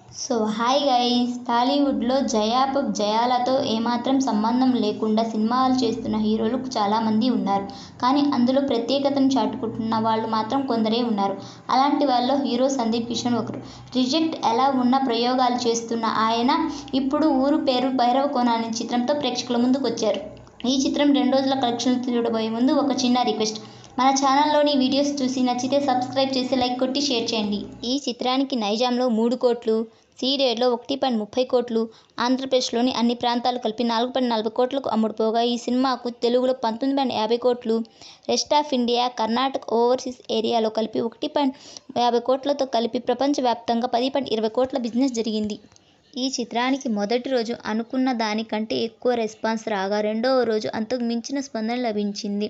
So hi guys, టాలీవుడ్లో జయాలతో ఏమాత్రం సంబంధం లేకుండా సినిమాలు చేస్తున్న హీరోలు చాలామంది ఉన్నారు. కానీ అందులో ప్రత్యేకతను చాటుకుంటున్న వాళ్ళు మాత్రం కొందరే ఉన్నారు. అలాంటి వాళ్ళలో హీరో సందీప్ కిషన్ ఒకరు. రిజెక్ట్ ఎలా ఉన్న ప్రయోగాలు చేస్తున్న ఆయన ఇప్పుడు ఊరు పేరు భైరవకోన అనే చిత్రంతో ప్రేక్షకుల ముందుకు వచ్చారు. ఈ చిత్రం 2 రోజుల కలెక్షన్లు చూడబోయే ముందు ఒక చిన్న రిక్వెస్ట్. మన ఛానల్లోని వీడియోస్ చూసి నచ్చితే సబ్స్క్రైబ్ చేసి లైక్ కొట్టి షేర్ చేయండి. ఈ చిత్రానికి నైజాంలో 3 కోట్లు, సీడెడ్లో 1.30 కోట్లు, ఆంధ్రప్రదేశ్లోని అన్ని ప్రాంతాలు కలిపి 4.40 కోట్లకు అమ్ముడుపోగా ఈ సినిమాకు తెలుగులో 19.50 కోట్లు, rest of India, Karnataka, overseas ఏరియాలో కలిపి 1.50 కోట్లతో కలిపి ప్రపంచవ్యాప్తంగా 10.20 కోట్ల బిజినెస్ జరిగింది. ఈ చిత్రానికి మొదటి రోజు అనుకున్న దానికంటే ఎక్కువ రెస్పాన్స్ రాగా రెండవ రోజు అంతకు మించిన స్పందన లభించింది.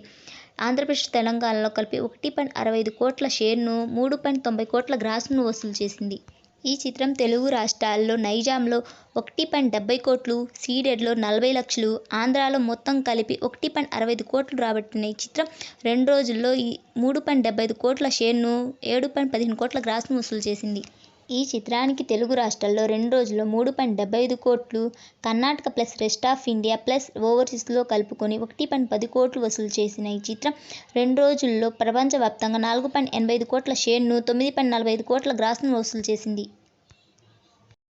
ఆంధ్రప్రదేశ్, తెలంగాణలో కలిపి 1.65 కోట్ల షేర్ను, 3.90 కోట్ల గ్రాస్ను వసూలు చేసింది. ఈ చిత్రం తెలుగు రాష్ట్రాల్లో నైజాంలో 1.70 కోట్లు, సీడెడ్లో 40 లక్షలు, ఆంధ్రాలో మొత్తం కలిపి 1.65 కోట్లు రాబట్టిన ఈ చిత్రం 2 రోజుల్లో 3.75 కోట్ల షేర్ను, 7.15 కోట్ల గ్రాస్ను వసూలు చేసింది. ఈ చిత్రానికి తెలుగు రాష్ట్రాల్లో 2 రోజుల్లో 3.75 కోట్లు, Karnataka plus rest of India plus ఓవర్సీస్లో కలుపుకొని 1.10 కోట్లు వసూలు చేసిన ఈ చిత్రం 2 రోజుల్లో ప్రపంచవ్యాప్తంగా 4.85 కోట్ల షేర్ను, 9.45 కోట్ల గ్రాస్ను వసూలు చేసింది.